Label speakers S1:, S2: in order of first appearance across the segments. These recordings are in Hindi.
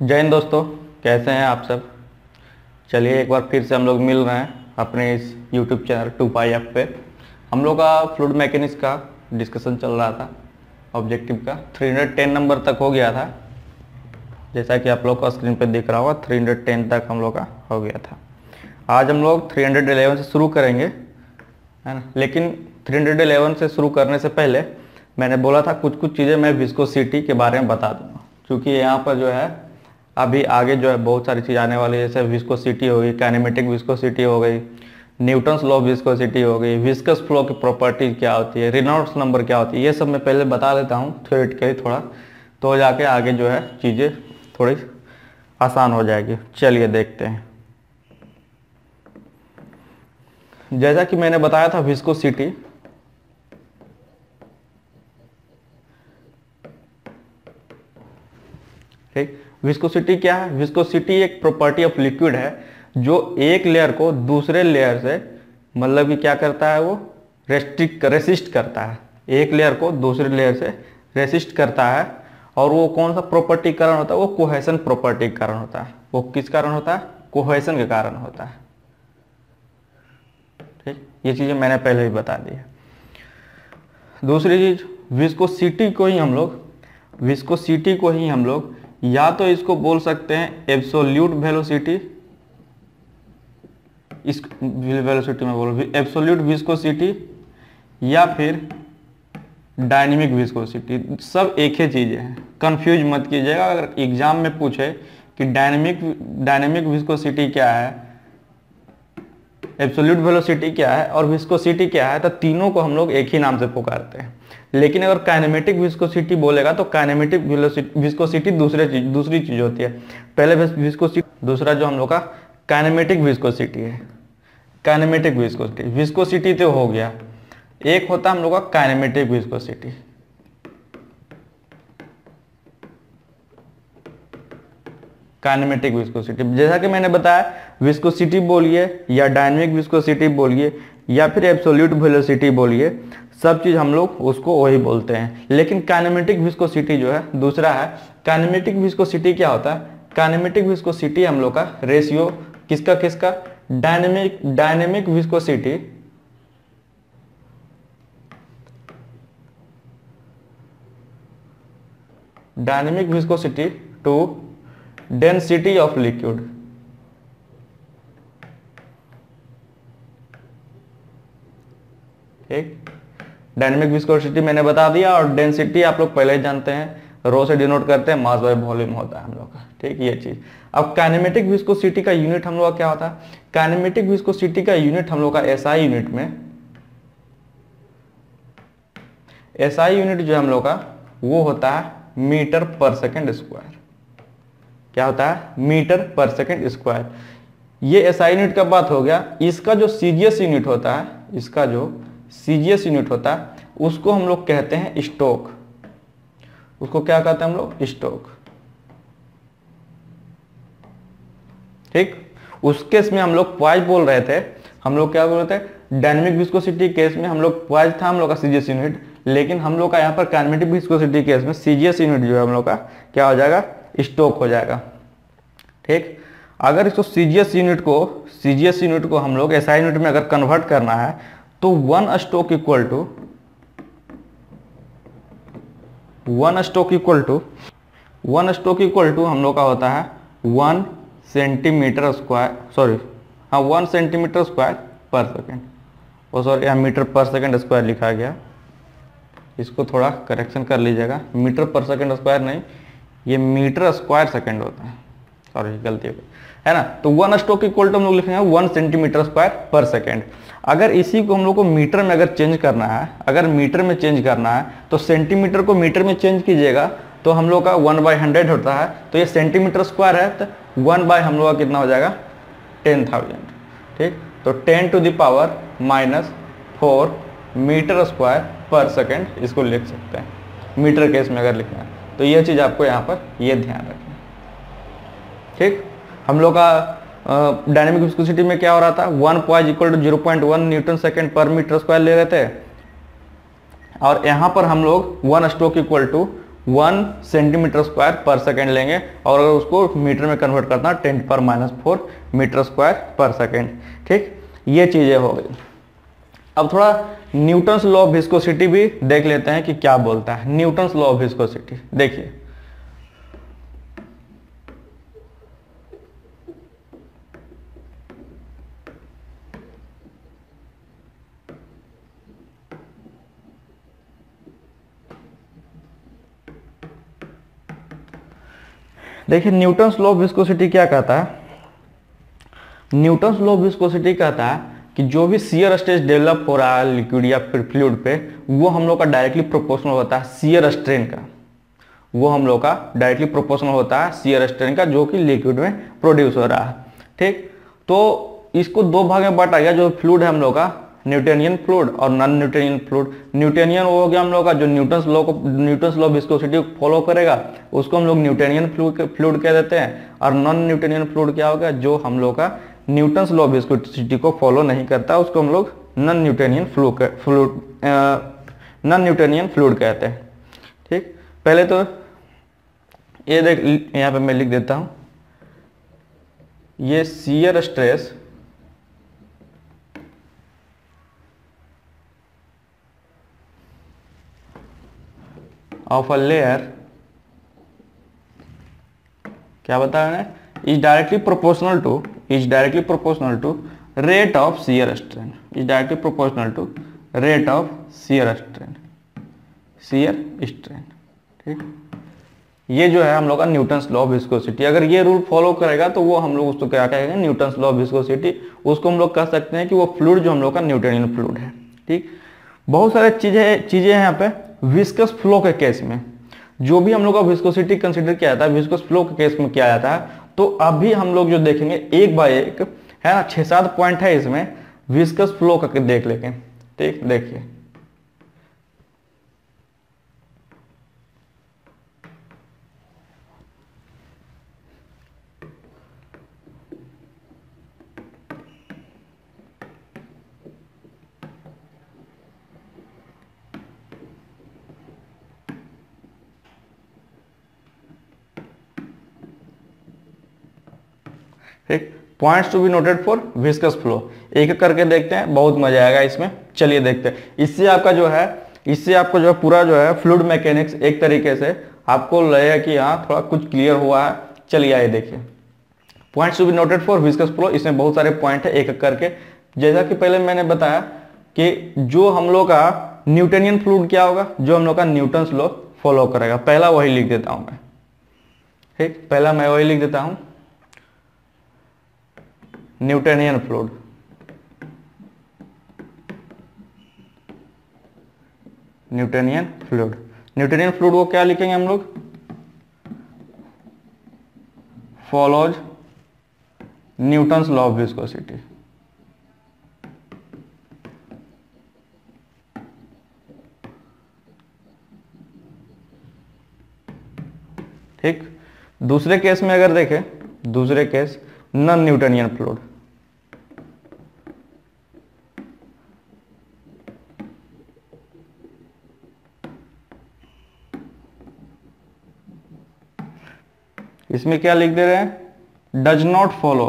S1: जय हिंद दोस्तों, कैसे हैं आप सब। चलिए एक बार फिर से हम लोग मिल रहे हैं अपने इस YouTube चैनल 2PyF पे। हम लोग का फ्लूइड मैकेनिक्स का डिस्कशन चल रहा था। ऑब्जेक्टिव का 310 नंबर तक हो गया था, जैसा कि आप लोग का स्क्रीन पे दिख रहा होगा। 310 तक हम लोग का हो गया था। आज हम लोग 311 से शुरू करेंगे, है ना। लेकिन 311 से शुरू करने से पहले मैंने बोला था कुछ चीज़ें मैं विस्कोसिटी के बारे में बता दूंगा, क्योंकि यहाँ पर जो है अभी आगे जो है बहुत सारी चीज़ आने वाली है। जैसे विस्कोसिटी हो गई, काइनेमेटिक विस्कोसिटी हो गई, न्यूटन्स लॉ ऑफ विस्कोसिटी हो गई, विस्कस फ्लो की प्रॉपर्टी क्या होती है, रेनॉल्ड्स नंबर क्या होती है, ये सब मैं पहले बता देता हूँ थ्योरेटिकली थोड़ा, तो जाके आगे जो है चीज़ें थोड़ी आसान हो जाएगी। चलिए देखते हैं। जैसा कि मैंने बताया था विस्कोसिटी, ठीक। विस्कोसिटी क्या है? विस्कोसिटी एक प्रॉपर्टी ऑफ लिक्विड है जो एक लेयर को दूसरे लेयर से मतलब कि क्या करता है, वो रेसिस्ट करता है। एक लेयर को दूसरे लेयर से रेसिस्ट करता है। और वो कौन सा प्रॉपर्टी के कारण होता है? वो कोहेशन प्रॉपर्टी के कारण होता है। वो किस कारण होता है? कोहेशन के कारण होता है। ठीक, ये चीजें मैंने पहले भी बता दी है। दूसरी चीज, विस्कोसिटी को ही हम लोग या तो इसको बोल सकते हैं एब्सोल्यूट वेलोसिटी, इस वेलोसिटी में बोलो एब्सोल्यूट विस्कोसिटी, या फिर डायनेमिक विस्कोसिटी। सब एक ही चीजें हैं, कंफ्यूज मत कीजिएगा। अगर एग्जाम में पूछे कि डायनेमिक विस्कोसिटी क्या है, एब्सोल्यूट वेलोसिटी क्या है और विस्कोसिटी क्या है, तो तीनों को हम लोग एक ही नाम से पुकारते हैं। लेकिन अगर काइनेमेटिक विस्कोसिटी बोलेगा तो काइनेमेटिक विस्कोसिटी दूसरी चीज होती है। पहले विस्कोसिटी, दूसरा जो हम लोग का काइनेमेटिक विस्कोसिटी है। काइनेमेटिक विस्कोसिटी तो हो गया, एक होता है हम लोग का काइनेमेटिक विस्कोसिटी। काइनेमेटिक विस्कोसिटी, जैसा कि मैंने बताया, विस्कोसिटी बोलिए या डायनेमिक विस्कोसिटी बोलिए या फिर एब्सोल्यूट वेलोसिटी बोलिए, सब चीज हम लोग उसको वही बोलते हैं। लेकिन काइनेमेटिक विस्कोसिटी जो है दूसरा है। काइनेमेटिक विस्कोसिटी क्या होता है? काइनेमेटिक विस्कोसिटी हम लोग का रेशियो किसका dynamic viscosity to density of liquid. ठीक, डायनेमिक विस्कोसिटी मैंने बता दिया, और डेंसिटी आप लोग पहले ही जानते हैं, रो से डिनोट करते हैं, मास बाय वॉल्यूम होता है हम लोग का। ठीक, ये चीज। अब काइनेमेटिक विस्कोसिटी का यूनिट हम लोग का क्या होता है? काइनेमेटिक विस्कोसिटी का यूनिट हम लोग का एसआई यूनिट में, एसआई यूनिट जो हम लोग का वो होता है मीटर पर सेकेंड स्क्वायर। क्या होता है? मीटर पर सेकेंड स्क्वायर। ये एसआई यूनिट का बात हो गया। इसका जो सीजीएस यूनिट होता है, उसको हम लोग कहते हैं स्टोक। उसको क्या कहते हैं हम लोग? स्टोक। ठीक, उस केस में हम लोग पॉइज बोल रहे थे। हम लोग क्या बोल रहे थे? डायनेमिक विस्कोसिटी केस में हम लोग पॉइज था हम लोग का सीजीएस यूनिट, लेकिन हम लोग का यहाँ पर काइनेमेटिक विस्कोसिटी केस में सीजीएस यूनिट जो है हम लोग का क्या हो जाएगा? स्टोक हो जाएगा। ठीक, अगर इसको सीजीएस यूनिट को हम लोग एसआई यूनिट में अगर कन्वर्ट करना है तो वन स्टोक इक्वल टू हम लोग का होता है 1 सेंटीमीटर स्क्वायर पर सेकेंड। सॉरी, यहाँ मीटर पर सेकेंड स्क्वायर लिखा गया, इसको थोड़ा करेक्शन कर लीजिएगा। मीटर पर सेकेंड स्क्वायर नहीं, ये मीटर स्क्वायर सेकेंड होता है। सॉरी, गलती हो गई, है ना। तो 1 स्टोक इक्वल टू हम लोग लिखेंगे 1 सेंटीमीटर स्क्वायर पर सेकेंड। अगर इसी को हम लोग को मीटर में अगर चेंज करना है, तो सेंटीमीटर को मीटर में चेंज कीजिएगा तो हम लोग का 1/100 होता है। तो ये सेंटीमीटर स्क्वायर है, तो 1 बाय हम लोग का कितना हो जाएगा? 10,000। ठीक, तो 10 to the power -4 metre square पर सेकेंड इसको लिख सकते हैं, मीटर केस में अगर लिखना है तो ये चीज आपको यहाँ पर ये ध्यान रखना। ठीक, हम लोग का डायनेमिक विस्कोसिटी में क्या हो रहा था? 1 poise equal to 0.1 newton second पर मीटर स्क्वायर ले रहे थे, और यहाँ पर हम लोग 1 stroke equal to 1 centimetre square पर सेकेंड लेंगे, और अगर उसको मीटर में कन्वर्ट करना 10⁻⁴ मीटर स्क्वायर पर सेकेंड। ठीक, ये चीजें हो गई। अब थोड़ा न्यूटन्स लॉ ऑफ विस्कोसिटी भी देख लेते हैं कि क्या बोलता है न्यूटन्स लॉ ऑफ विस्कोसिटी। देखिए, देखिए न्यूटन्स लॉ ऑफ विस्कोसिटी क्या कहता है। न्यूटन्स लॉ ऑफ विस्कोसिटी कहता है कि जो भी शियर स्ट्रेस डेवलप हो रहा है लिक्विड या फिर फ्लूइड पे, वो हम लोग का डायरेक्टली प्रोपोर्शनल होता है शियर स्ट्रेन का। वो हम लोग का डायरेक्टली प्रोपोर्शनल होता है शियर स्ट्रेन का, जो कि लिक्विड में प्रोड्यूस हो रहा है। ठीक, तो इसको दो भाग में बांटा गया। जो फ्लूइड है हम लोग का न्यूटोनियन फ्लूइड और नॉन न्यूटोनियन फ्लूइड। न्यूटोनियन वो हो गया हम लोग का जो न्यूटन्स लॉ ऑफ विस्कोसिटी को फॉलो करेगा, उसको हम लोग न्यूटोनियन फ्लूइड कह देते हैं। और नॉन न्यूटोनियन फ्लूइड क्या होगा, जो हम लोग का न्यूटन्स लॉ ऑफ विस्कोसिटी को फॉलो नहीं करता, उसको हम लोग नॉन न्यूटोनियन फ्लूइड कहते हैं। ठीक, पहले तो ये देख, यहाँ पे मैं लिख देता हूं, ये shear stress of a layer, क्या बताया मैंने, is directly proportional to rate of shear strain, is directly proportional to rate of shear strain. ठीक, ये जो है हम लोग का न्यूटन्स लॉ ऑफ विस्कोसिटी। अगर ये रूल फॉलो करेगा तो वो हम लोग उसको क्या कहेंगे, न्यूटन्स लॉ ऑफ विस्कोसिटी। उसको हम लोग कह सकते हैं कि वो फ्लूइड जो हम लोग का न्यूटोनियन फ्लूइड है। ठीक, बहुत सारे चीजें हैं यहाँ पे। विस्कस फ्लो के केस में जो भी हम लोग का विस्कोसिटी कंसीडर किया जाता है, विस्कस फ्लो के केस में किया जाता है। तो अभी हम लोग जो देखेंगे एक बाय एक है ना, 6-7 पॉइंट है इसमें विस्कस फ्लो का देख लेंगे। ठीक, देखिए ठीक, points to be noted for viscous flow. एक एक करके देखते हैं, बहुत मजा आएगा इसमें। चलिए देखते हैं। इससे आपका जो है पूरा जो है फ्लूइड मैकेनिक्स एक तरीके से आपको लगेगा कि हाँ थोड़ा कुछ क्लियर हुआ है। चलिए आइए देखिए, points to be noted for viscous flow. इसमें बहुत सारे पॉइंट है, एक एक करके। जैसा कि पहले मैंने बताया कि जो हम लोग का न्यूटोनियन फ्लूइड क्या होगा, जो हम लोग का न्यूटन्स लॉ फॉलो करेगा। पहला वही लिख देता हूं मैं। ठीक, पहला मैं वही लिख देता हूं, न्यूटोनियन फ्लूइड। न्यूटोनियन फ्लूइड को क्या लिखेंगे हम लोग, follows Newton's law of viscosity. ठीक, दूसरे केस में अगर देखें, दूसरे केस नॉन न्यूटोनियन फ्लूइड। इसमें क्या लिख दे रहे हैं, डज नॉट फॉलो,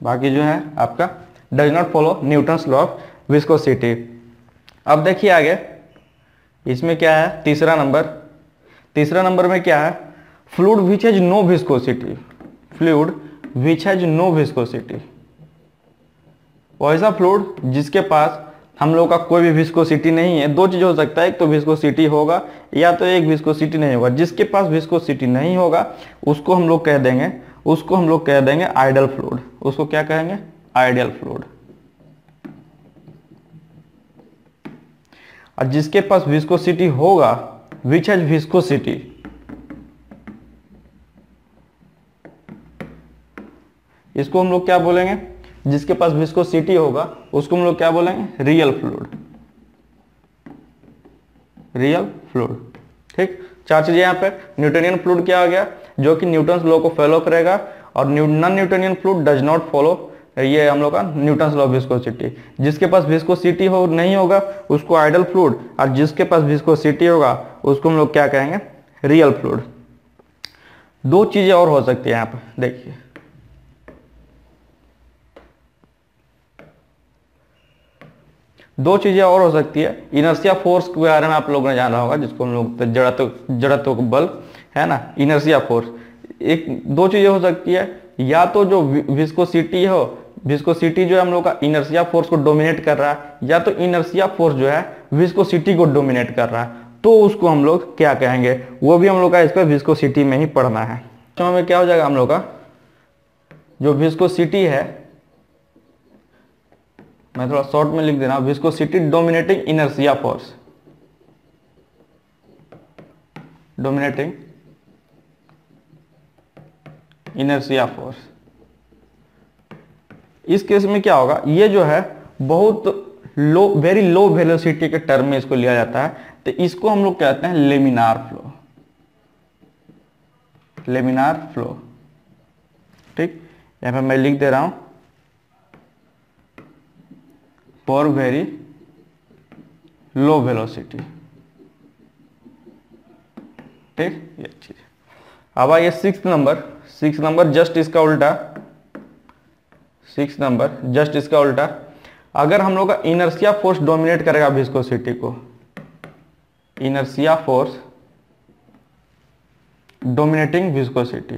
S1: बाकी जो है आपका does not follow Newton's law of viscosity. अब देखिए आगे, इसमें क्या है, तीसरा नंबर में क्या है, fluid which has no viscosity. Fluid which has no viscosity, वैसा फ्लूइड जिसके पास हम लोग का कोई भी विस्कोसिटी नहीं है। दो चीज हो सकता है, एक तो विस्कोसिटी होगा या तो एक विस्कोसिटी नहीं होगा। जिसके पास विस्कोसिटी नहीं होगा उसको हम लोग कह देंगे आइडियल फ्लूइड। उसको क्या कहेंगे, आइडियल फ्लूइड। और जिसके पास विस्कोसिटी होगा, विच हैज विस्कोसिटी, इसको हम लोग क्या बोलेंगे, जिसके पास विस्कोसिटी होगा उसको हम लोग क्या बोलेंगे, रियल फ्लूइड। ठीक, चार चीजें यहाँ पे। न्यूटोनियन फ्लूइड क्या हो गया, जो कि न्यूटन्स लॉ को फॉलो करेगा, और non Newtonian fluid does not follow ये हम लोग का न्यूटन लॉ ऑफ विस्कोसिटी। जिसके पास विस्कोसिटी हो नहीं होगा उसको आइडल फ्लूइड, और जिसके पास विस्कोसिटी होगा उसको हम लोग क्या कहेंगे, रियल फ्लूइड। दो चीजें और हो सकती है यहाँ पे देखिए, दो चीजें और हो सकती है। इनर्शिया फोर्स के बारे में आप लोगों ने जाना होगा, जिसको हम लोग जड़त्व बल है ना, इनर्शिया फोर्स। एक दो चीजें हो सकती है, या तो जो विस्कोसिटी हो, विस्कोसिटी जो है हम लोग का इनर्शिया फोर्स को डोमिनेट कर रहा है, या तो इनर्शिया फोर्स जो है विस्कोसिटी को डोमिनेट कर रहा है, तो उसको हम लोग क्या कहेंगे, वो भी हम लोग का इस पर विस्कोसिटी में ही पढ़ना है। तो में क्या हो जाएगा हम लोग का, जो विस्कोसिटी है, मैं थोड़ा शॉर्ट में लिख दे रहा हूं, viscosity dominating inertia force, dominating inertia force. इस केस में क्या होगा, ये जो है बहुत लो, वेरी लो वेलोसिटी के टर्म में इसको लिया जाता है, तो इसको हम लोग कहते हैं लेमिनार फ्लो, लेमिनार फ्लो। ठीक, यहां पे मैं लिख दे रहा हूं, फॉर वेरी लो वेलोसिटी। ठीक, ये चीज। अब आइए सिक्स नंबर जस्ट इसका उल्टा, सिक्स नंबर जस्ट इसका उल्टा। अगर हम लोग का इनर्शिया फोर्स डोमिनेट करेगा विस्कोसिटी को, इनर्शिया फोर्स डोमिनेटिंग विस्कोसिटी,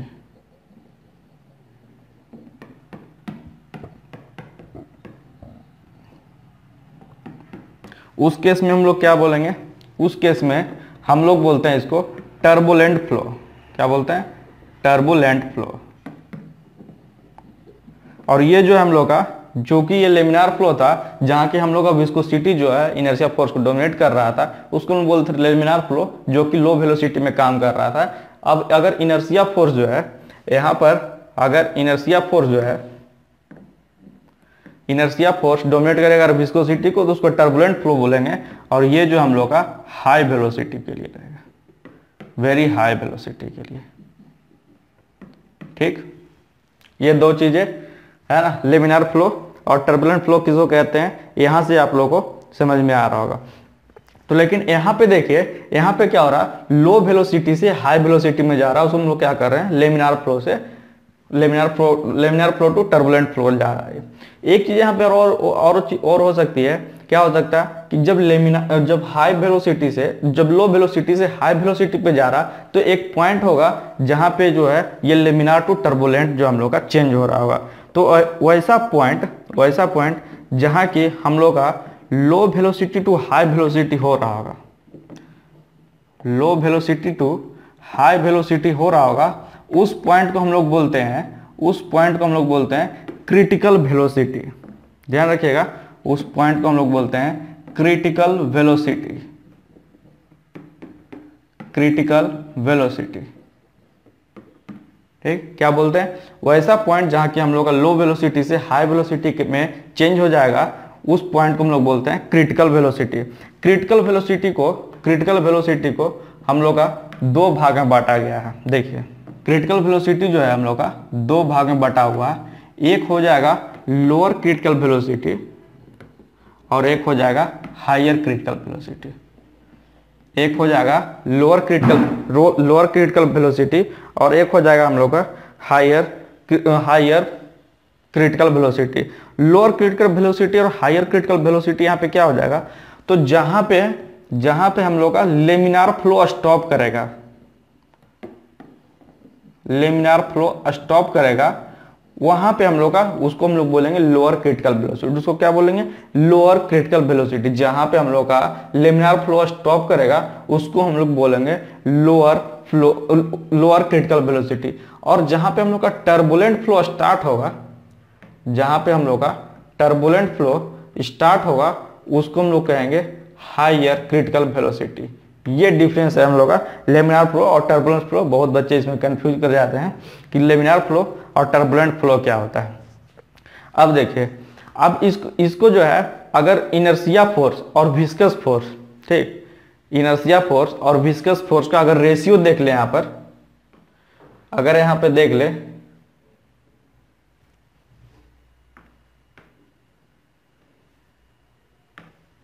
S1: उस केस में हम लोग क्या बोलेंगे, उस केस में हम लोग बोलते हैं इसको टर्बुलेंट फ्लो। क्या बोलते हैं, टर्बुलेंट फ्लो। और ये जो है हम लोग का, जो कि ये लेमिनार फ्लो था, जहां की हम लोग का विस्कोसिटी जो है इनर्शिया फोर्स को डोमिनेट कर रहा था, उसको हम बोलते थे लेमिनार फ्लो, जो कि लो वेलोसिटी में काम कर रहा था। अब अगर इनर्शिया फोर्स जो है यहां पर, अगर इनर्शिया फोर्स जो है, इनर्शिया फोर्स डोमिनेट करेगा विस्कोसिटी को, तो उसको टर्बुलेंट फ्लो बोलेंगे। और ये जो हम लोग का हाई वेलोसिटी के लिए रहेगा, वेरी हाई वेलोसिटी के लिए। ठीक, ये दो चीजें है ना, लेमिनार फ्लो और टर्बुलेंट फ्लो किसको कहते हैं, यहां से आप लोगों को समझ में आ रहा होगा। तो लेकिन यहां पे देखिए, यहां पे क्या हो रहा है, लो वेलोसिटी से हाई वेलोसिटी में जा रहा है, उसको हम लोग क्या कर रहे हैं, लेमिनार फ्लो से laminar flow to turbulent flow जा रहा है। एक चीज यहाँ पे और हो सकती है, क्या हो सकता है कि जब हाई वेलोसिटी से, जब लो वेलोसिटी से हाई वेलोसिटी पे जा रहा, तो एक पॉइंट होगा जहां पे जो है ये लेमिनार टू टर्बुलेंट जो हम लोग का चेंज हो रहा होगा। तो वैसा पॉइंट जहां की हम लोग का लो वेलोसिटी टू हाई वेलोसिटी हो रहा होगा, लो वेलोसिटी टू हाई वेलोसिटी हो रहा होगा, उस पॉइंट को हम लोग बोलते हैं, क्रिटिकल वेलोसिटी। ध्यान रखिएगा, उस पॉइंट को हम लोग बोलते हैं क्रिटिकल वेलोसिटी, क्रिटिकल वेलोसिटी। ठीक, क्या बोलते हैं, वैसा पॉइंट जहां की हम लोग का लो वेलोसिटी से हाई वेलोसिटी में चेंज हो जाएगा, उस पॉइंट को हम लोग बोलते हैं क्रिटिकल वेलोसिटी। क्रिटिकल वेलोसिटी को हम लोग का दो भाग में बांटा गया है। देखिए, क्रिटिकल वेलोसिटी जो है हम लोग का दो भाग में बटा हुआ है, एक हो जाएगा लोअर क्रिटिकल वेलोसिटी और एक हो जाएगा हायर क्रिटिकल वेलोसिटी। एक हो जाएगा लोअर क्रिटिकल वेलोसिटी और एक हो जाएगा हम लोग का higher critical velocity. Lower critical velocity और हायर क्रिटिकल वेलोसिटी यहाँ पे क्या हो जाएगा, तो जहां पे हम लोग का लेमिनार फ्लो स्टॉप करेगा, लेमिनार फ्लो स्टॉप करेगा, वहां पे हम लोग का, उसको हम लोग बोलेंगे लोअर क्रिटिकल वेलोसिटी। उसको क्या बोलेंगे, लोअर क्रिटिकल वेलोसिटी। जहां पे हम लोग का लेमिनार फ्लो स्टॉप करेगा, उसको हम लोग बोलेंगे लोअर क्रिटिकल वेलोसिटी। और जहां पे हम लोग का टर्बुलेंट फ्लो स्टार्ट होगा, जहां पे हम लोग का टर्बुलेंट फ्लो स्टार्ट होगा, उसको हम लोग कहेंगे हायर क्रिटिकल वेलोसिटी। ये डिफरेंस है हम लोग का लेमिनार फ्लो और टर्बुलेंट फ्लो। बहुत बच्चे इसमें कंफ्यूज कर जाते हैं कि लेमिनार फ्लो और टर्बुलेंट फ्लो क्या होता है। अब देखिए, अब इसको जो है, अगर इनर्शिया फोर्स और विस्कस फोर्स, ठीक, इनर्शिया फोर्स और विस्कस फोर्स का अगर रेशियो देख ले, यहां पर अगर यहां पे देख ले,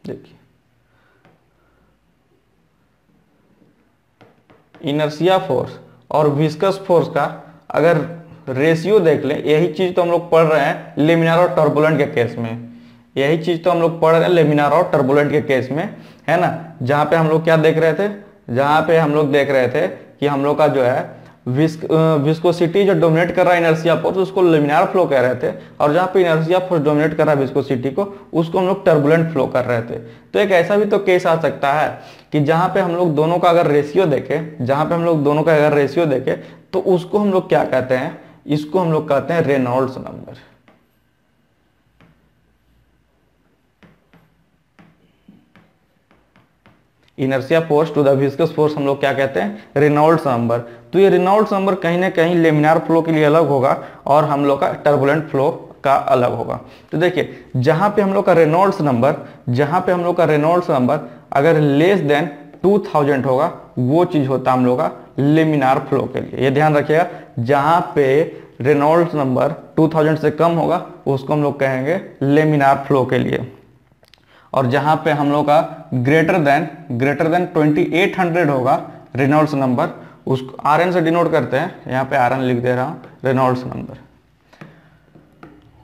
S1: देखिए इनर्शिया फोर्स और विस्कस फोर्स का अगर रेशियो देख लें, यही चीज तो हम लोग पढ़ रहे हैं लेमिनार और टर्बुलेंट के केस में, यही चीज तो हम लोग पढ़ रहे हैं लेमिनार और टर्बुलेंट के केस में, है ना। जहां पे हम लोग क्या देख रहे थे, जहां पे हम लोग देख रहे थे कि हम लोग का जो है विस्कोसिटी जो डोमिनेट कर रहा है इनर्शिया फोर्स उसको लेमिनार फ्लो कह रहे थे, और जहां पे इनर्शिया फोर्स डोमिनेट कर रहा है विस्कोसिटी को उसको हम लोग टर्बुलेंट फ्लो कर रहे थे। तो एक ऐसा भी तो केस आ सकता है कि जहां पे हम लोग दोनों का अगर रेशियो देखें, जहां पे हम लोग दोनों का अगर रेशियो देखें तो उसको हम लोग क्या कहते हैं, इसको हम लोग कहते हैं Reynolds number. Inertia force to the viscous force हम लोग क्या कहते हैं, रेनॉल्ड्स नंबर। तो ये रेनॉल्ड्स नंबर कहीं ना कहीं लेमिनार फ्लो के लिए अलग होगा और हम लोग का टर्बुलेंट फ्लो का अलग होगा। तो देखिए जहां पे हम लोग का रेनॉल्ड्स नंबर, जहां पे हम लोग का रेनॉल्ड्स नंबर अगर लेस देन 2000 होगा वो चीज होता है हम लोग का लेमिनार फ्लो के लिए। ये ध्यान रखिएगा, जहां पे रेनॉल्ड्स नंबर 2000 से कम होगा उसको हम लोग कहेंगे लेमिनार फ्लो के लिए, और जहां पे हम लोग का ग्रेटर देन 2800 होगा रेनॉल्ड्स नंबर, उसको आरएन से डिनोट करते हैं, यहाँ पे आरएन लिख दे रहा हूं, रेनॉल्ड्स नंबर,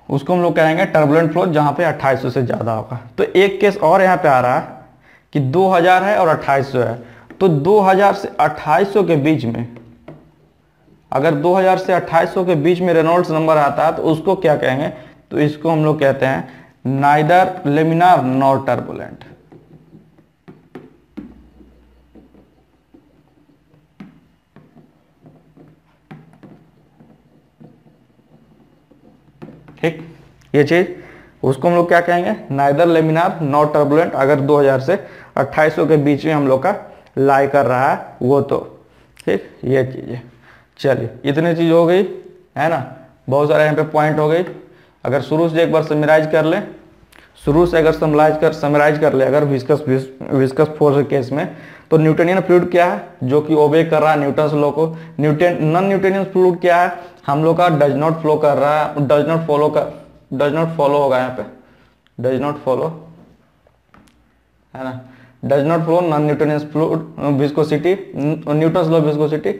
S1: उसको हम लोग कहेंगे टर्बुलेंट फ्लो जहां पे 2800 से ज्यादा होगा। तो एक केस और यहाँ पे आ रहा है कि 2000 है और 2800 है, तो 2000 से 2800 के बीच में, अगर 2000 से 2800 के बीच में रेनॉल्ड्स नंबर आता है तो उसको क्या कहेंगे, तो इसको हम लोग कहते हैं नाइदर लेमिनार नॉर टर्बुलेंट। ठीक, ये चीज उसको हम लोग क्या कहेंगे, नाइदर लेमिनार नॉर टर्बुलेंट, अगर 2000 से 2800 के बीच में हम लोग का लाई कर रहा है वो तो। ठीक, ये चीज है। चलिए इतनी चीज हो गई है ना, बहुत सारे यहाँ पे पॉइंट हो गई। अगर शुरू से एक बार समराइज कर ले, शुरू से अगर समराइज कर ले अगर विस्कस फोर्स के केस में, तो न्यूटनियन फ्लूइड क्या है, जो कि ओबे कर रहा है न्यूटन्स लॉ को। नॉन न्यूटनियन फ्लूइड क्या है, हम लोग का डज नॉट फ्लो कर रहा है, डज नॉट फॉलो होगा यहाँ पे, डज नॉट फॉलो, है ना, does not flow non Newtonian fluid viscosity, Newton's law viscosity.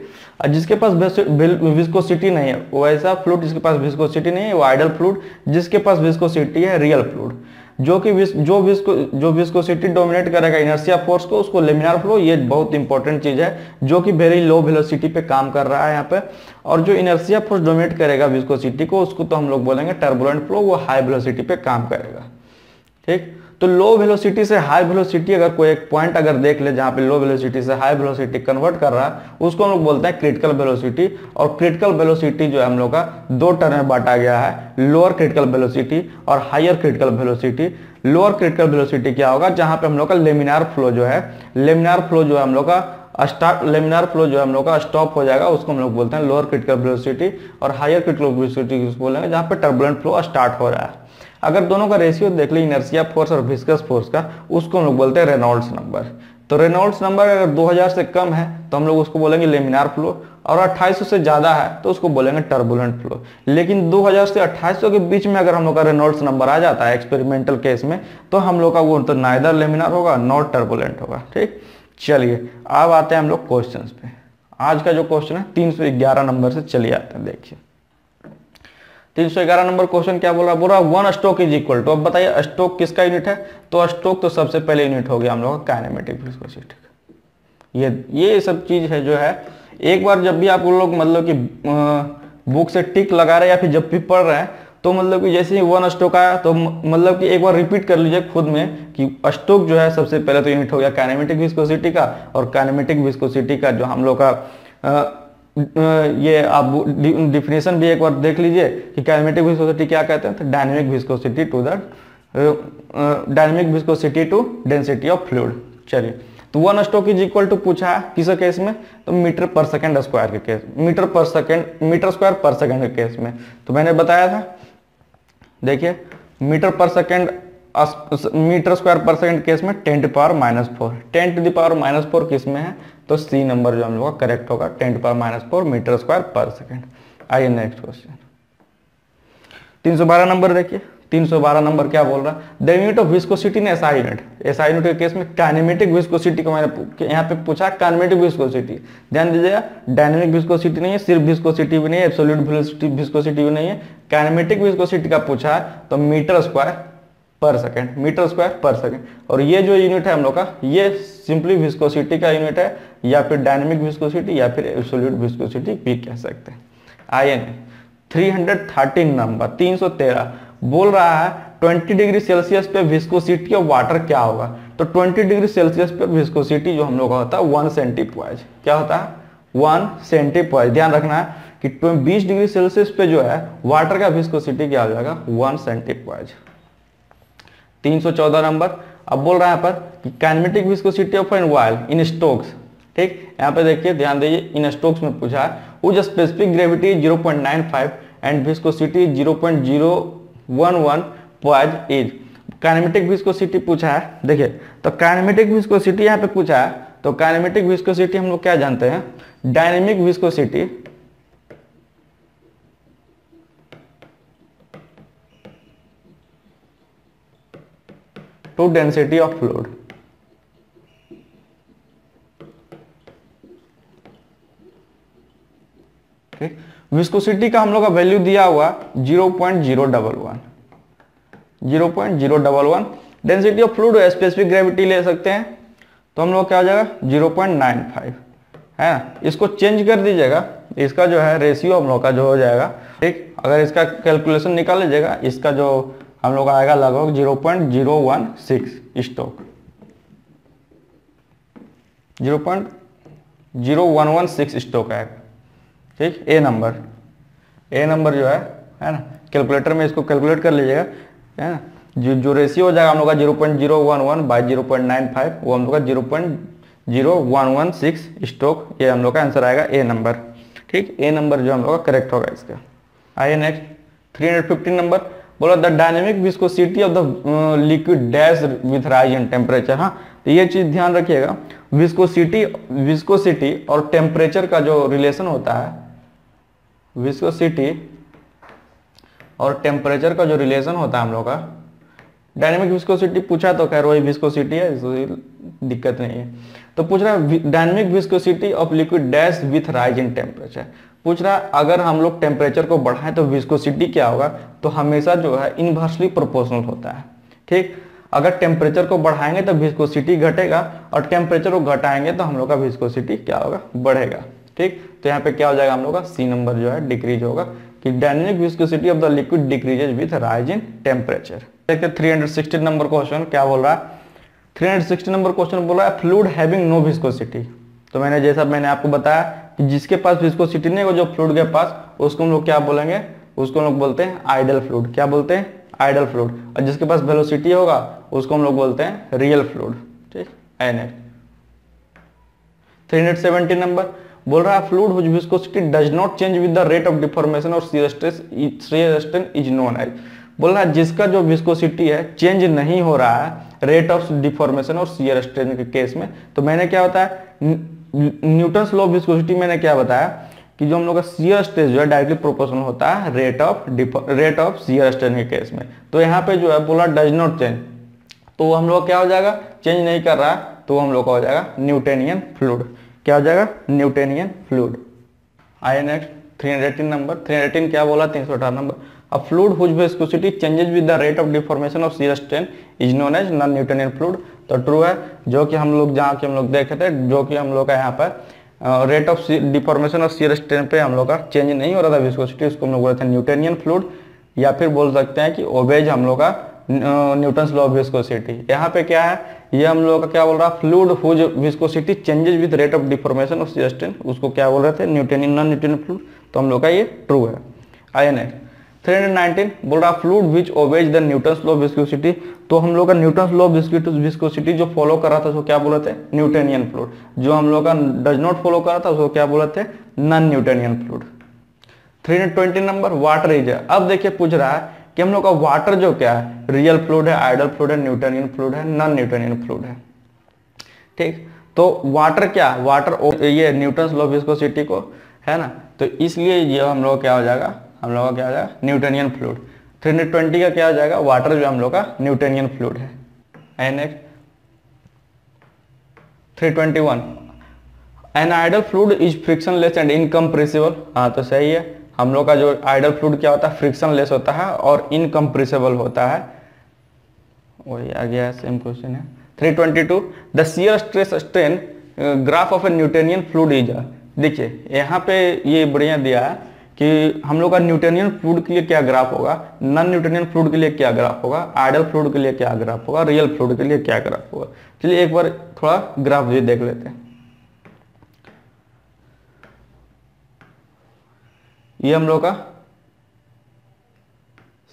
S1: जिसके पास विस्कोसिटी नहीं है वो ऐसा फ्लूइड जिसके पास विस्कोसिटी नहीं है वो आइडल फ्लूइड, जिसके पास विस्कोसिटी है रियल फ्लूइड। जो कि जो विस्कोसिटी डोमिनेट करेगा इनर्शिया फोर्स को उसको लेमिनार फ्लो, ये बहुत इंपॉर्टेंट चीज है, जो कि वेरी लो वेलोसिटी पे काम कर रहा है यहाँ पे। और जो इनर्शिया फोर्स डोमिनेट करेगा विस्कोसिटी को उसको तो हम लोग बोलेंगे टर्बुलेंट फ्लो, वो हाई वेलोसिटी पे काम करेगा। ठीक, तो लो वेलोसिटी से हाई वेलोसिटी अगर कोई एक पॉइंट अगर देख ले जहां पे लो वेलोसिटी से हाई वेलोसिटी कन्वर्ट कर रहा है उसको हम लोग बोलते हैं क्रिटिकल वेलोसिटी। और क्रिटिकल वेलोसिटी जो है हम लोग का दो टर्म में बांटा गया है, लोअर क्रिटिकल वेलोसिटी और higher critical velocity. Lower critical velocity क्या होगा, जहां पे हम लोग का लेमिनार फ्लो जो है हम लोग का लेमिनार फ्लो जो है हम लोग का स्टॉप हो जाएगा, उसको हम लोग बोलते हैं लोअर क्रिटिकल वेलोसिटी। और हायर क्रिटिकल वेलोसिटी बोलेंगे जहां पे टर्बुलेंट फ्लो स्टार्ट हो रहा है। अगर दोनों का रेशियो देख ले इनर्शिया फोर्स और विस्कस फोर्स का, उसको हम लोग बोलते हैं रेनॉल्ड्स नंबर। तो रेनॉल्ड्स नंबर अगर 2000 से कम है तो हम लोग उसको बोलेंगे लेमिनार फ्लो, और 2800 से ज्यादा है तो उसको बोलेंगे टर्बुलेंट फ्लो। लेकिन 2000 से 2800 के बीच में अगर हम लोग का रेनॉल्ड्स नंबर आ जाता है एक्सपेरिमेंटल केस में, तो हम लोग का वो तो नाइदर लेमिनार होगा नॉट टर्बुलेंट होगा। ठीक, चलिए अब आते हैं हम लोग क्वेश्चंस पे। आज का जो क्वेश्चन है 311 नंबर से चलिए आते हैं। देखिए 311 नंबर क्वेश्चन क्या बोल रहा है, one stroke is equal to, अब बताइए स्ट्रोक किसका यूनिट है, तो स्ट्रोक तो सबसे पहले यूनिट हो गया हम लोग का काइनेमेटिक विस्कोसिटी का। ये सब चीज है जो है, एक बार जब भी आप लोग मतलब कि बुक से टिक लगा रहे हैं या फिर जब भी पढ़ रहे हैं तो मतलब कि जैसे ही वन स्ट्रोक आया तो मतलब कि एक बार रिपीट कर लीजिए खुद में कि स्ट्रोक जो है सबसे पहले तो यूनिट हो गया काइनेमेटिक विस्कोसिटी का। और काइनेमेटिक विस्कोसिटी का जो हम लोग का ये आप डिफिनेशन भी एक बार देख लीजिए कि काइनेमेटिक विस्कोसिटी क्या कहते हैं, तो dynamic viscosity to density of fluid. चलिए तो one stroke is equal to पूछा है किस केस में, तो मीटर पर सेकंड स्क्वायर के केस, मीटर स्क्वायर पर सेकंड के केस में। तो मैंने बताया था, देखिए मीटर स्क्वायर पर सेकंड केस में 10 to power -4, 10 to the power -4 किस में है, तो सी नंबर जो हम लोग का करेक्ट होगा 10 टू पावर -4 मीटर स्क्वायर पर सेकंड। आइए नेक्स्ट क्वेश्चन 312 नंबर देखिए। 312 नंबर क्या बोल रहा है, the unit of viscosity in SI unit. SI unit के केस में काइनेमेटिक विस्कोसिटी को मैंने यहाँ पे पूछा, काइनेमेटिक विस्कोसिटी। ध्यान दीजिएगा, डायनेमिक विस्कोसिटी नहीं है, सिर्फ विस्कोसिटी भी नहीं है, एब्सोल्यूट विस्कोसिटी भी नहीं है, काइनेमेटिक विस्कोसिटी का पूछा है तो मीटर स्क्वायर पर सेकेंड, मीटर स्क्वायर पर सेकेंड। और ये जो यूनिट है हम लोग का, ये सिंपली विस्कोसिटी का यूनिट है, या फिर डायनेमिक विस्कोसिटी या फिर एब्सोल्यूट विस्कोसिटी भी कह सकते हैं। आइए 313 नंबर 313 बोल रहा है 20 डिग्री सेल्सियस पे विस्कोसिटी ऑफ वाटर क्या होगा। तो 20 डिग्री सेल्सियस पे विस्कोसिटी जो हम लोग का होता है 1 सेंटीपोइज, क्या होता है 1 सेंटीपोइज। ध्यान रखना है कि 20 डिग्री सेल्सियस पे जो है वाटर का विस्कोसिटी क्या हो जाएगा 1 सेंटीपोइज। 314 नंबर अब बोल रहा है यहाँ पर कि kinematic viscosity of an oil in Stokes. ठीक, यहाँ पे देखिए ध्यान दीजिए, इन स्टोक्स में पूछा है उज specific gravity 0.95 and viscosity 0.011 poise is. Kinematic viscosity पूछा है। देखिए तो काइनेमेटिक विस्कोसिटी यहाँ पे पूछा है, तो काइनेमेटिक विस्कोसिटी हम लोग क्या जानते हैं, dynamic viscosity to density of fluid. ठीक, विस्कोसिटी का हम लोग का वैल्यू दिया हुआ 0.011, 0.011। Density of fluid specific gravity ले सकते हैं, तो हम लोग क्या हो जाएगा 0.95 है ना। इसको चेंज कर दीजिएगा, इसका जो है रेशियो हम लोग का जो हो जाएगा, ठीक, अगर इसका कैलकुलेशन निकाल लीजिएगा, इसका जो हम लोग आएगा लगभग 0.016 स्टोक, 0.0116 स्टोक आएगा। ठीक, ए नंबर जो है ना, कैलकुलेटर में इसको कैलकुलेट कर लीजिएगा, है ना। जो रेशियो हो जाएगा हम लोग का 0.011 बाई 0.95, वो हम लोग का 0.0116 स्टोक, ये हम लोग का आंसर आएगा ए नंबर। ठीक, ए नंबर जो हम लोग का करेक्ट होगा इसका। आइए नेक्स्ट 315 नंबर बोला the dynamic viscosity of the liquid dash with rise in temperature. हाँ, तो ये चीज ध्यान रखिएगा, विस्कोसिटी और टेम्परेचर का जो रिलेशन होता है, विस्कोसिटी और टेम्परेचर का जो रिलेशन होता है हम लोग का, डायनेमिक विस्कोसिटी पूछा तो खैर वही विस्कोसिटी है, दिक्कत नहीं है। तो पूछ रहा है dynamic viscosity of liquid dash with rise in temperature. पूछ रहा है अगर हम लोग टेम्परेचर को बढ़ाएं तो विस्कोसिटी क्या होगा, तो हमेशा जो है इनवर्सली प्रोपोर्शनल होता है। ठीक, अगर टेम्परेचर को बढ़ाएंगे तो विस्कोसिटी घटेगा, और टेम्परेचर को घटाएंगे तो हम लोग का विस्कोसिटी क्या होगा, बढ़ेगा। ठीक, तो यहाँ पे क्या हो जाएगा हम लोग का सी नंबर जो है डिक्रीज होगा, कि dynamic viscosity of the liquid decreases with rise in temperature. देखिए 316 नंबर क्वेश्चन क्या बोल रहा है, 316 नंबर क्वेश्चन बोल रहा है फ्लूइड हैविंग नो विस्कोसिटी। तो मैंने आपको बताया कि जिसके पास विस्कोसिटी नहीं हो, जो फ्लूइड के पास, उसको हम लोग क्या बोलेंगे, उसको हम लोग बोलते हैं आइडल फ्लूइड। क्या बोलते हैं, आइडल फ्लूइड। और जिसके पास वेलोसिटी होगा उसको हम लोग बोलते हैं रियल फ्लूइड। ठीक, एन 317 नंबर बोल रहा है fluid which viscosity does not change with the rate of deformation और shear strain is known as. बोल रहा है जिसका जो विस्कोसिटी है चेंज नहीं हो रहा है रेट ऑफ डिफॉर्मेशन और शियर स्ट्रेन के केस में। तो मैंने क्या होता है, न्यूटन्स लॉ ऑफ विस्कोसिटी मैंने क्या बताया कि जो हम लोग का शियर स्ट्रेस जो है डायरेक्टली प्रोपोर्शनल होता है रेट ऑफ शियर स्ट्रेन के केस में। तो यहाँ पे जो है बोला डज नॉट चेंज, तो हम लोग क्या हो जाएगा, चेंज नहीं कर रहा है, तो हम लोग का हो जाएगा न्यूटोनियन फ्लूइड। क्या हो जाएगा, न्यूटोनियन फ्लूइड। आइए नेक्स्ट 318 नंबर, 318 क्या बोला, 318 number, a fluid which viscosity changes with the rate of deformation of shear strain is known as non Newtonian fluid. तो ट्रू है, जो कि हम लोग जहाँ के हम लोग देखे थे, जो कि हम लोग का यहाँ पर रेट ऑफ डिफॉर्मेशन और शियर स्ट्रेन पे हम लोग का चेंज नहीं हो रहा था विस्कोसिटी, उसको हम लोग बोलते हैं न्यूटोनियन फ्लूइड, या फिर बोल सकते हैं कि ओबेज हम लोग का न्यूटन्स लॉ ऑफ विस्कोसिटी। यहाँ पे क्या है, ये हम लोग का क्या बोल रहा है, fluid which viscosity changes with rate of deformation of shear strain, उसको क्या बोल रहे थे, न्यूटोनियन नॉन न्यूटोनियन फ्लूइड। तो हम लोग का ये ट्रू है। आइए नेक्स्ट 319 बोल रहा fluid which obeys the Newton's law of viscosity. तो हम लोग का न्यूटन्स लॉ ऑफ विस्कोसिटी जो फॉलो कर रहा था उसको क्या बोले थे, न्यूटोनियन फ्लूइड। जो हम लोग का डज नॉट फॉलो कर रहा था उसको क्या बोले थे, non Newtonian fluid. 320 number water is. अब देखिए पूछ रहा है कि हम लोग का वाटर जो क्या है, रियल फ्लूइड है, आइडल फ्लूइड है, न्यूटोनियन फ्लूइड है, नॉन न्यूटोनियन फ्लूइड है। ठीक, तो वाटर क्या, वाटर ये न्यूटन्स लॉ ऑफ विस्कोसिटी को है ना, तो इसलिए ये हम लोग क्या हो जाएगा, हम लोग का क्या हो जाएगा न्यूटोनियन फ्लूइड। 320 का क्या हो जाएगा, वाटर जो हम लोग का न्यूटोनियन फ्लूइड है। And next 321 an ideal fluid is frictionless and incompressible. हाँ तो सही है, हम लोग का जो आइडल फ्लूइड क्या होता है, फ्रिक्शनलेस होता है और इनकम्प्रेसिबल होता है। वही आ गया, सेम क्वेश्चन है। 322 the shear stress strain graph of A Newtonian fluid is. देखिए यहाँ पे ये बढ़िया दिया है कि हम लोग का न्यूटोनियन फ्लूइड के लिए क्या ग्राफ होगा, नॉन न्यूटोनियन फ्लूइड के लिए क्या ग्राफ होगा, आइडल फ्लूइड के लिए क्या ग्राफ होगा, रियल फ्लूइड के लिए क्या ग्राफ होगा। चलिए एक बार थोड़ा ग्राफ भी देख लेते हैं। ये हम लोग का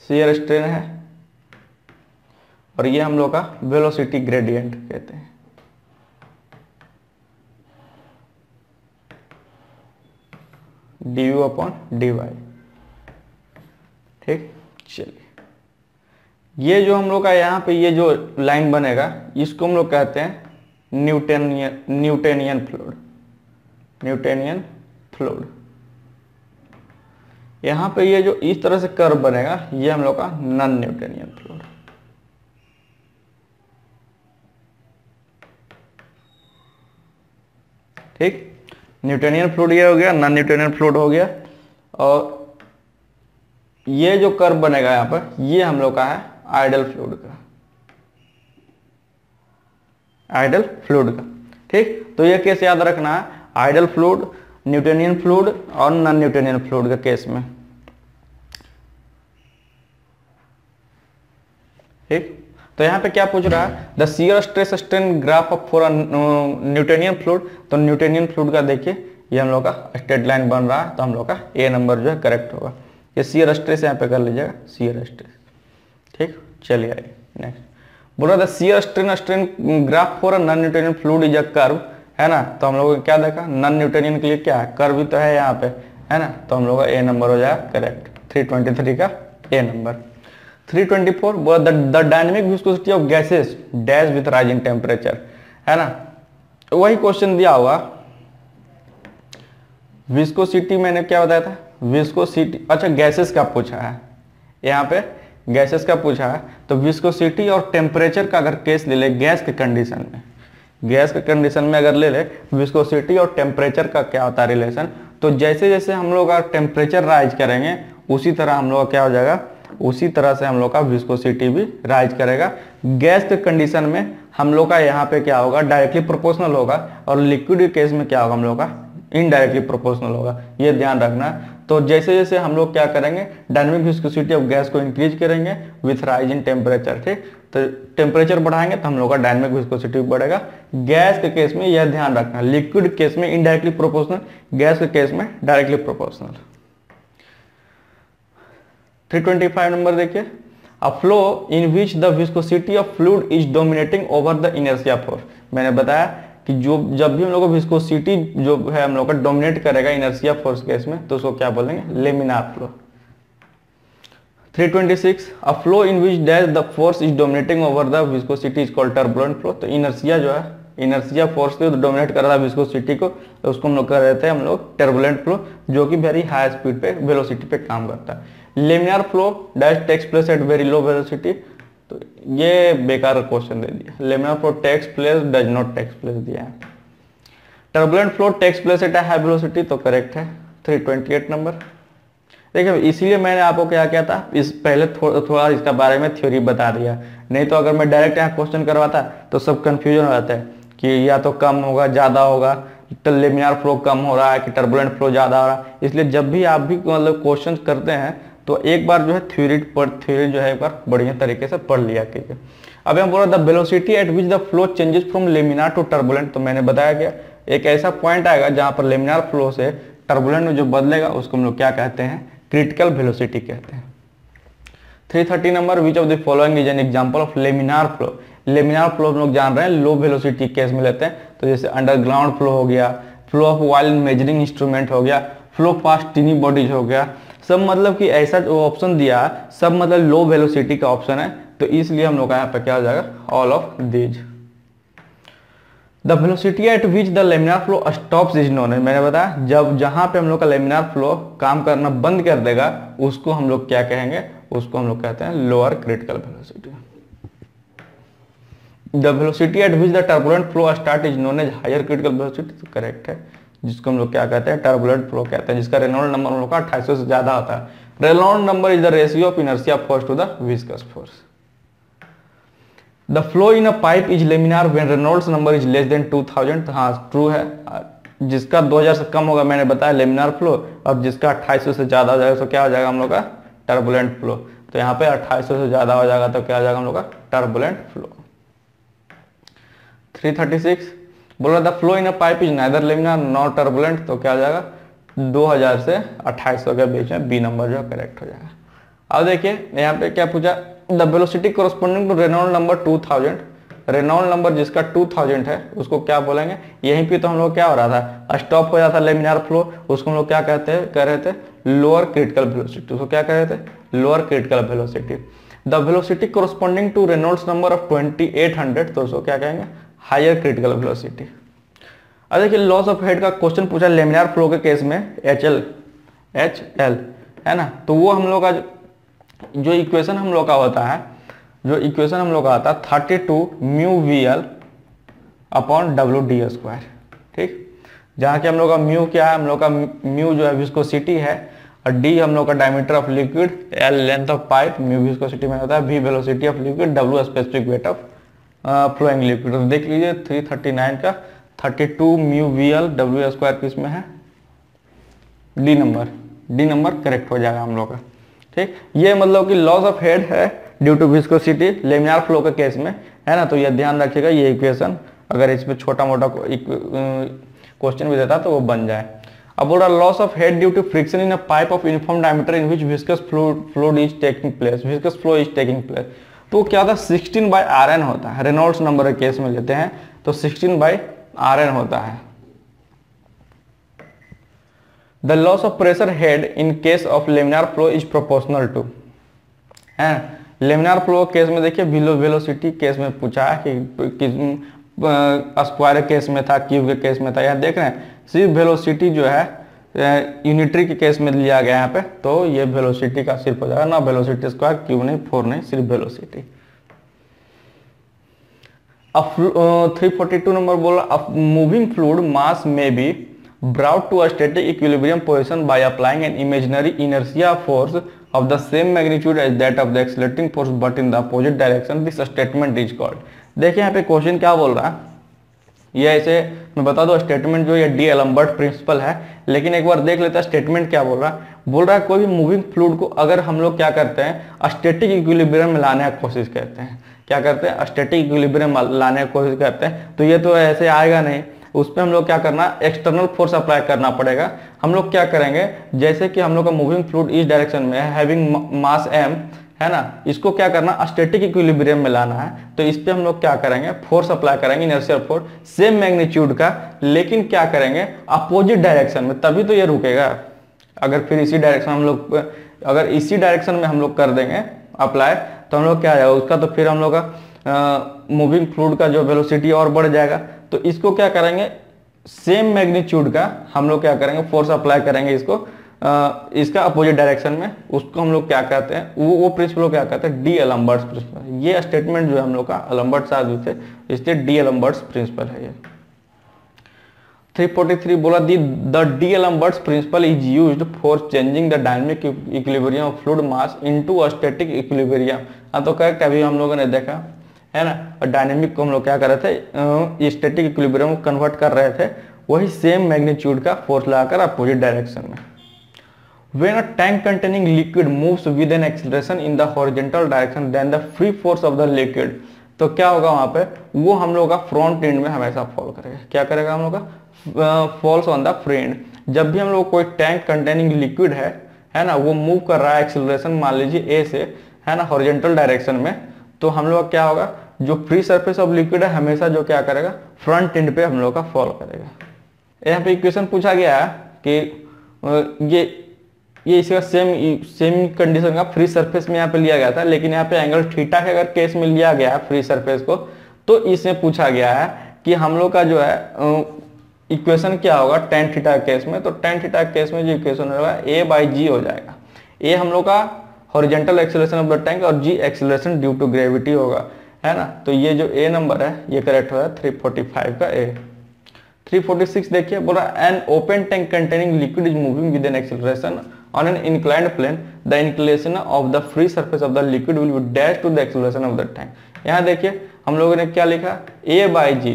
S1: शियर स्ट्रेन है और ये हम लोग का वेलोसिटी ग्रेडियंट कहते हैं। du/dy। ठीक, चलिए ये जो हम लोग का यहाँ पे ये जो लाइन बनेगा इसको हम लोग कहते हैं न्यूटोनियन फ्लूइड। यहाँ पे ये जो इस तरह से कर्व बनेगा ये हम लोग का नॉन न्यूटोनियन फ्लूइड। ठीक, न्यूटोनियन फ्लूइड ये हो गया, नॉन न्यूटोनियन फ्लूइड हो गया। और ये जो कर्व बनेगा यहाँ पर ये हम लोग का है आइडल फ्लूइड का। ठीक, तो ये केस याद रखना है, आइडल फ्लूइड, न्यूटोनियन फ्लूइड और नॉन न्यूटोनियन फ्लूइड का केस में। ठीक, तो यहाँ पे क्या पूछ रहा है, the shear stress strain graph of for Newtonian fluid. तो न्यूटोनियन फ्लूइड का देखिए ये हम लोग का स्ट्रेट लाइन बन रहा है, तो हम लोग का ए नंबर जो है करेक्ट होगा। ये शियर स्ट्रेस यहाँ पे कर लीजिएगा, शियर स्ट्रेस। ठीक, चलिए आइए नेक्स्ट। बोला the shear strain graph for non Newtonian fluid is a curve, है ना। तो हम लोगों ने क्या देखा, नॉन न्यूटोनियन के लिए क्या है, कर्व भी तो है यहाँ पे, है ना। तो हम लोग का ए नंबर हो जाएगा करेक्ट, 323 का ए नंबर। 324 the dynamic viscosity of gases dash with rising temperature, है ना। वही क्वेश्चन दिया होगा, विस्कोसिटी मैंने क्या बताया था, विस्कोसिटी, अच्छा गैसेस का पूछा है, यहाँ पे गैसेस का पूछा है। तो विस्कोसिटी और टेम्परेचर का अगर केस ले ले गैस के कंडीशन में, अगर ले ले विस्कोसिटी और टेम्परेचर का क्या होता है रिलेशन, तो जैसे जैसे हम लोग का टेम्परेचर राइज करेंगे उसी तरह हम लोग का क्या हो जाएगा, उसी तरह से हम लोग का विस्कोसिटी भी राइज करेगा। गैस के कंडीशन में हम लोग का यहाँ पे क्या होगा, डायरेक्टली प्रोपोर्शनल होगा, और लिक्विड के केस में क्या होगा हम लोग का इनडायरेक्टली प्रोपोर्शनल होगा, ये ध्यान रखना। तो जैसे जैसे हम लोग क्या करेंगे, डायनेमिक विस्कोसिटी ऑफ गैस को इंक्रीज करेंगे विथ राइज इन टेम्परेचर। ठीक, तो टेम्परेचर बढ़ाएंगे तो हम लोग का डायनेमिक विस्कोसिटी बढ़ेगा। गैस के केस में यह ध्यान रखना, लिक्विड केस में इनडायरेक्टली प्रोपोर्शनल, गैस के केस में डायरेक्टली प्रोपोर्शनल। 325 नंबर देखिए, a flow in which the viscosity of fluid is dominating over the inertia force. मैंने बताया कि जो जब भी हम लोग को विस्कोसिटी जो है हम लोग का डोमिनेट करेगा इनर्शिया फोर्स केस में, तो उसको क्या बोलेंगे, laminar flow. 326 a flow in which dash the force is dominating over the viscosity is called turbulent flow. तो इनर्शिया जो है, इनर्शिया फोर्स को डोमिनेट कर रहा है विस्कोसिटी को, तो उसको हम लोग कर रहे थे हम लोग टर्बुलेंट फ्लो, जो कि वेरी हाई स्पीड पे वेलोसिटी पे काम करता है। Laminar flow dash takes place at very low velocity, तो ये बेकार क्वेश्चन दे दिया। Laminar flow takes place does not takes place दिया है। Turbulent flow takes place at high velocity, तो करेक्ट है 328 नंबर। देखिए इसीलिए मैंने आपको क्या किया था, इस पहले थोड़ा इसका बारे में थ्योरी बता दिया, नहीं तो अगर मैं डायरेक्ट यहाँ क्वेश्चन करवाता तो सब कंफ्यूजन हो जाता है कि या तो कम होगा ज़्यादा होगा, तो लेमिनार फ्लो कम हो रहा है कि टर्बुलेंट फ्लो ज़्यादा हो रहा है। इसलिए जब भी आप भी मतलब क्वेश्चन करते हैं तो एक बार जो है थ्योरी जो है एक बार बढ़िया तरीके से पढ़ लिया कीजिए। अब हम बोला the velocity at which the flow changes from laminar to turbulent, तो मैंने बताया गया एक ऐसा पॉइंट आएगा जहाँ पर लेमिनार फ्लो से टर्बुलेंट में जो बदलेगा उसको हम लोग क्या कहते हैं, क्रिटिकल वेलोसिटी कहते हैं। 330 number, which of the following is an example of laminar flow. Laminar flow हम लोग जान रहे हैं लो वेलोसिटी केस में लेते हैं, तो जैसे अंडरग्राउंड फ्लो हो गया, flow of while measuring instrument हो गया, फ्लो पास्ट टीनी बॉडीज हो गया, सब मतलब कि ऐसा जो ऑप्शन दिया सब मतलब लो वेलोसिटी का ऑप्शन है, तो इसलिए हम लोग का यहाँ पे क्या हो जाएगा, all of these. The velocity at which the laminar flow stops is known, मैंने बताया जब जहां पे हम लोग का लेमिनार फ्लो काम करना बंद कर देगा उसको हम लोग क्या कहेंगे, उसको हम लोग कहते हैं lower critical velocity. The velocity at which the turbulent flow start is known as higher critical velocity, तो करेक्ट है, जिसको हम लोग क्या कहते हैं, टर्बुलेंट फ्लो कहते हैं, जिसका रेनॉल्ड नंबर हम लोग का 2800 से ज्यादा होता है। Reynold number is the ratio of inertia force to the viscous force. The flow in a pipe is laminar when Reynolds number is less than 2000, हाँ ट्रू है, जिसका 2000 से कम होगा मैंने बताया लेमिनार फ्लो, और जिसका 2800 से ज्यादा हो जाएगा तो क्या हो जाएगा हम लोग का टर्बुलेंट फ्लो। तो यहाँ पे 2800 से ज्यादा हो जाएगा तो क्या हो जाएगा हम लोग का टर्बुलेंट फ्लो। 336 बोला the flow in a pipe is neither laminar nor turbulent, तो क्या हो जाएगा 2000 से 2800 के बीच में बी नंबर जो करेक्ट हो जाएगा। अब देखिए यहाँ पे क्या पूछा, the velocity corresponding to Reynold number 2000, Reynold number जिसका 2000 है उसको क्या बोलेंगे, यहीं पे तो हम लोग क्या हो रहा था, स्टॉप हो जाता लेमिनार फ्लो, उसको हम लोग क्या कहते हैं, कह रहे थे लोअर क्रिटिकल वेलोसिटी, उसको क्या कह रहे थे lower critical velocity. The velocity corresponding to Reynolds number of 2800, तो उसको क्या कहेंगे हायर क्रिटिकल वेलोसिटी। अब देखिए लॉस ऑफ हेड का क्वेश्चन पूछा लेमिनार फ्लो के केस में HL है ना, तो वो हम लोग का जो इक्वेशन हम लोग का होता है, जो इक्वेशन हम लोग का आता है 32 म्यू VL अपॉन WD², ठीक, जहाँ के हम लोग का म्यू क्या है, हम लोग का म्यू जो है विस्कोसिटी है, और डी हम लोग का diameter of liquid, L length of pipe, mu viscosity में होता है, V velocity of liquid, W specific weight of flowing liquid. तो देख लीजिए 339 का 32 म्यू VL W² किस में है, डी नंबर करेक्ट हो जाएगा हम लोग का, ठीक। ये मतलब कि लॉस ऑफ हेड है due to viscosity laminar flow के केस में, है ना, तो ये ध्यान रखिएगा, ये इक्वेशन अगर इसमें छोटा मोटा क्वेश्चन भी देता तो वो बन जाए। अब बोल रहा loss of head due to friction in a pipe of uniform diameter in which viscous flow is taking place, तो क्या होता है 16/Rn होता है, रेनॉल्ड्स नंबर के केस में लेते हैं तो 16/Rn होता है। The loss of pressure head in case of laminar flow is proportional to, है लेमिनार फ्लो केस में देखिए वेलोसिटी केस में पूछा है कि स्क्वायर केस में था, क्यूब के केस में था, यहाँ देख रहे हैं सिर्फ वेलोसिटी जो है यूनिटरी के केस में लिया गया यहाँ पे, तो ये वेलोसिटी का सिर्फ हो जाएगा ना, वेलोसिटी स्क्वायर, क्यूब नहीं, 4 नहीं, सिर्फ वेलोसिटी। अब 342 नंबर बोला मूविंग फ्लूइड मास में B brought to a static equilibrium position by applying an imaginary inertia force of the same magnitude as that of the accelerating force but in the opposite direction. This statement is called. देखिए यहाँ पे क्वेश्चन क्या बोल रहा है, ये ऐसे मैं बता दो स्टेटमेंट जो ये डी एलम्बर्ट प्रिंसिपल है, लेकिन एक बार देख लेते हैं स्टेटमेंट क्या बोल रहा है कोई भी मूविंग फ्लूइड को अगर हम लोग क्या करते हैं स्टैटिक इक्विलिब्रियम में लाने की कोशिश करते हैं, क्या करते हैं स्टैटिक इक्विलिब्रियम लाने की कोशिश करते हैं, तो ये तो ऐसे आएगा नहीं, उस पर हम लोग क्या करना एक्सटर्नल फोर्स अप्लाई करना पड़ेगा। हम लोग क्या करेंगे, जैसे कि हम लोग का मूविंग फ्लूइड इस डायरेक्शन में है हैविंग मास m, है ना, इसको क्या करना स्टैटिक इक्विलिब्रियम में लाना है, तो इस पे हम लोग क्या करेंगे फोर्स अप्लाई करेंगे इनर्शियल फोर्स सेम मैग्नीट्यूड का, लेकिन क्या करेंगे अपोजिट डायरेक्शन में, तभी तो ये रुकेगा। अगर फिर इसी डायरेक्शन हम लोग अगर इसी डायरेक्शन में हम लोग कर देंगे अप्लाई, तो हम लोग क्या आएगा उसका, तो फिर हम लोग का मूविंग फ्लूइड का जो वेलोसिटी और बढ़ जाएगा। तो इसको क्या करेंगे सेम मैग्नीट्यूड का हम लोग क्या करेंगे फोर्स अप्लाई करेंगे इसको इसका अपोजिट डायरेक्शन में, उसको हम लोग क्या कहते हैं वो प्रिंसिपल क्या कहते हैं डी एलम्बर्ट्स प्रिंसिपल। ये स्टेटमेंट जो है हम लोग का एलम्बर्ट साहब थे, इसलिए डी एलम्बर्ट्स प्रिंसिपल है ये। 343 बोला the D Alembert's principle is used for changing the dynamic equilibrium of fluid mass into a static equilibrium. हाँ तो करेक्ट, अभी हम लोगों ने देखा है ना, और डायनेमिक को हम लोग क्या कर रहे थे स्टैटिक इक्विलिब्रियम को कन्वर्ट कर रहे थे, वही सेम मैग्नीट्यूड का फोर्स लगाकर अपोजिट डायरेक्शन में। When a tank containing liquid moves with an acceleration in the horizontal direction, then the free force of the liquid, तो क्या होगा वहां पे वो हम लोग का फ्रंट एंड में हमेशा फॉल करेगा। क्या करेगा हम लोग का फॉल्स ऑन द फ्रंट। जब भी हम लोग कोई टैंक कंटेनिंग लिक्विड है ना, वो मूव कर रहा है एक्सेलरेशन मान लीजिए ए से, है ना, हॉरिजॉन्टल डायरेक्शन में, तो हम लोग क्या होगा जो फ्री सरफेस ऑफ लिक्विड है हमेशा जो क्या करेगा फ्रंट एंड पे हम लोग का फॉल करेगा। यहाँ पे इक्वेशन पूछा गया है कि ये इसका सेम कंडीशन का फ्री सरफेस में यहाँ पे लिया गया था, लेकिन यहाँ पे एंगल थीटा के अगर केस में लिया गया है फ्री सरफेस को, तो इसमें पूछा गया है कि हम लोग का जो है इक्वेशन क्या होगा टेन थीटा केस में। तो टेन थीटा केस में जो इक्वेशन होगा a/g हो जाएगा। ए हम लोग का horizontal acceleration of the tank और जी एक्सेलरेशन ड्यू टू ग्रेविटी होगा, है ना। तो ये जो ए नंबर है ये करेक्ट हो रहा है 345 का ए। 346 देखिए, बोला an open tank containing liquid is moving with an acceleration on an inclined plane, the inclination of the free surface of the liquid will be dash to the acceleration of the tank. यहाँ देखिए हम लोगों ने क्या लिखा, a by g,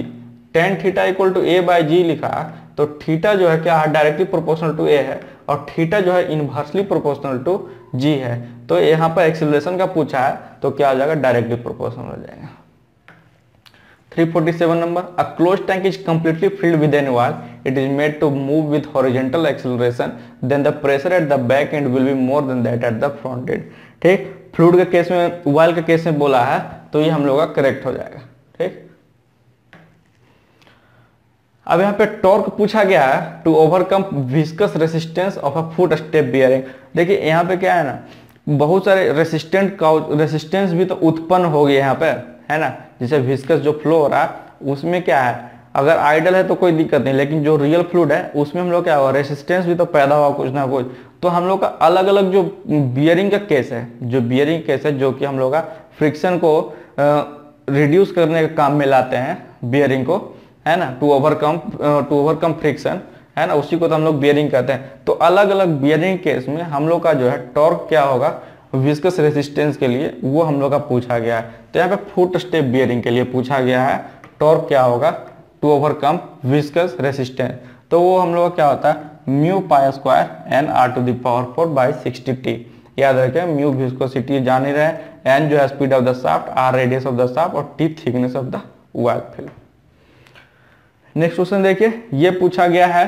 S1: tan theta equal to a by g लिखा, तो थीटा जो है क्या है, डायरेक्टली प्रोपोर्शनल टू ए है, और थीटा जो है इनवर्सली प्रोपोर्शनल टू जी है। तो यहाँ पर एक्सेलरेशन का पूछा है तो क्या हो जाएगा, डायरेक्टली प्रोपोर्शनल हो जाएगा। 347 number, a close tank is completely filled with an oil, it is made to move with horizontal acceleration, then the pressure at the back end will be more than that at the front end. ठीक, फ्लूइड के केस में, वॉल के केस में बोला है तो ये हम लोग का करेक्ट हो जाएगा। ठीक, अब यहाँ पे टॉर्क पूछा गया है to overcome viscous resistance of a foot step bearing. देखिए यहाँ पे क्या है ना, बहुत सारे रेसिस्टेंस भी तो उत्पन्न हो गए यहाँ पे, है ना। जैसे विस्कस जो फ्लो हो रहा है उसमें क्या है, अगर आइडल है तो कोई दिक्कत नहीं, लेकिन जो रियल फ्लूइड है उसमें हम लोग क्या हुआ, रेसिस्टेंस भी तो पैदा हुआ कुछ ना कुछ। तो हम लोग का अलग अलग जो बियरिंग का केस है, जो बियरिंग केस है, जो कि हम लोग का फ्रिक्शन को रिड्यूस करने के काम में लाते हैं बियरिंग को, है ना, टू ओवरकम फ्रिक्शन, है ना, उसी को तो हम लोग बियरिंग कहते हैं। तो अलग अलग बियरिंग केस में हम लोग का जो है टॉर्क क्या होगा, विस्कस रेसिस्टेंस के लिए वो हम लोग का पूछा गया है। तो यहाँ पे फुट स्टेप बियरिंग के लिए पूछा गया है टॉर्क क्या होगा टू ओवरकम विस्कस रेसिस्टेंस। तो वो हम लोग का क्या होता है, mu pi square N R to the power 4 by 60t। याद रखें, म्यू विस्कोसिटी जान ही रहे, एन जो है speed of the shaft, R radius of the shaft और T thickness of the wall film. Next question देखिए, ये पूछा गया है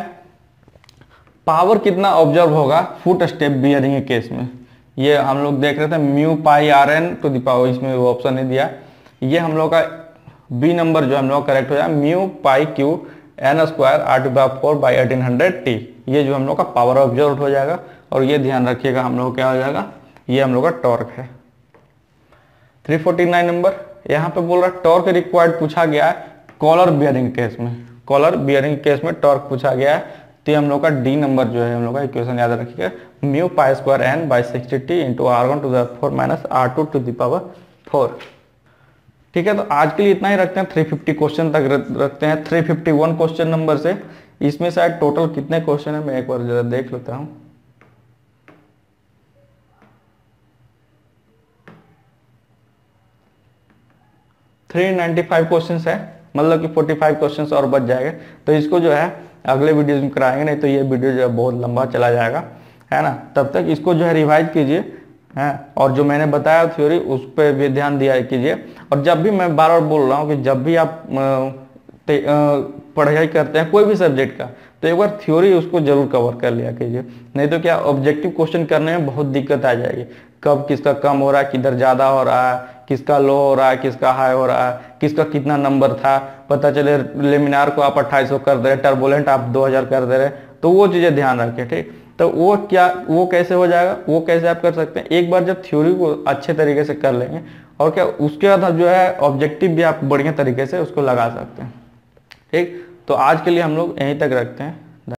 S1: पावर कितना ऑब्जर्व होगा फुट स्टेप बियरिंग के केस में। ये हम लोग देख रहे थे mu pi R N to the power, इसमें वो ऑप्शन नहीं दिया। ये हम लोग का बी नंबर जो हम लोग करेक्ट हो जाए, mu pi Q N square R to power 4 by 1800t। ये जो हम लोग का पावर ऑब्जर्व हो जाएगा, और ये ध्यान रखिएगा हम लोग क्या हो जाएगा, ये हम लोग का टॉर्क है। 349 नंबर, यहाँ पे बोल रहा टॉर्क रिक्वायर्ड पूछा गया है कॉलर बियरिंग केस में। कॉलर बियरिंग केस में टॉर्क पूछा गया है, तो हम लोग का डी नंबर जो है हम लोग का इक्वेशन याद रखिएगा, mu pi square N by 60t into r1 to the 4 minus r2 to the power 4। ठीक है, तो आज के लिए इतना ही रखते हैं, 350 क्वेश्चन तक रखते हैं। 351 क्वेश्चन नंबर से इसमें शायद टोटल कितने क्वेश्चन है, मैं एक बार जरा देख लेता हूँ। $395 क्वेश्चन है, मतलब कि 45 क्वेश्चन और बच जाएंगे। तो इसको जो है अगले वीडियो में कराएंगे, नहीं तो ये वीडियो जो है बहुत लंबा चला जाएगा, है ना। तब तक इसको जो है रिवाइज कीजिए, है, और जो मैंने बताया थ्योरी उस पर भी ध्यान दिया कीजिए। और जब भी मैं बार बार बोल रहा हूँ कि जब भी आप पढ़ाई करते हैं कोई भी सब्जेक्ट का, तो एक बार थ्योरी उसको जरूर कवर कर लिया कीजिए, नहीं तो क्या ऑब्जेक्टिव क्वेश्चन करने में बहुत दिक्कत आ जाएगी। कब किसका कम हो रहा है, किधर ज़्यादा हो रहा है, किसका लो हो रहा है, किसका हाई हो रहा है, किसका कितना नंबर था, पता चले लेमिनार को आप 2800 कर दे रहे, टर्बुलेंट आप 2000 कर दे रहे, तो वो चीज़ें ध्यान रखें। ठीक, तो वो कैसे हो जाएगा, वो कैसे आप कर सकते हैं, एक बार जब थ्योरी को अच्छे तरीके से कर लेंगे, और क्या उसके बाद जो है ऑब्जेक्टिव भी आप बढ़िया तरीके से उसको लगा सकते हैं। ठीक, तो आज के लिए हम लोग यहीं तक रखते हैं।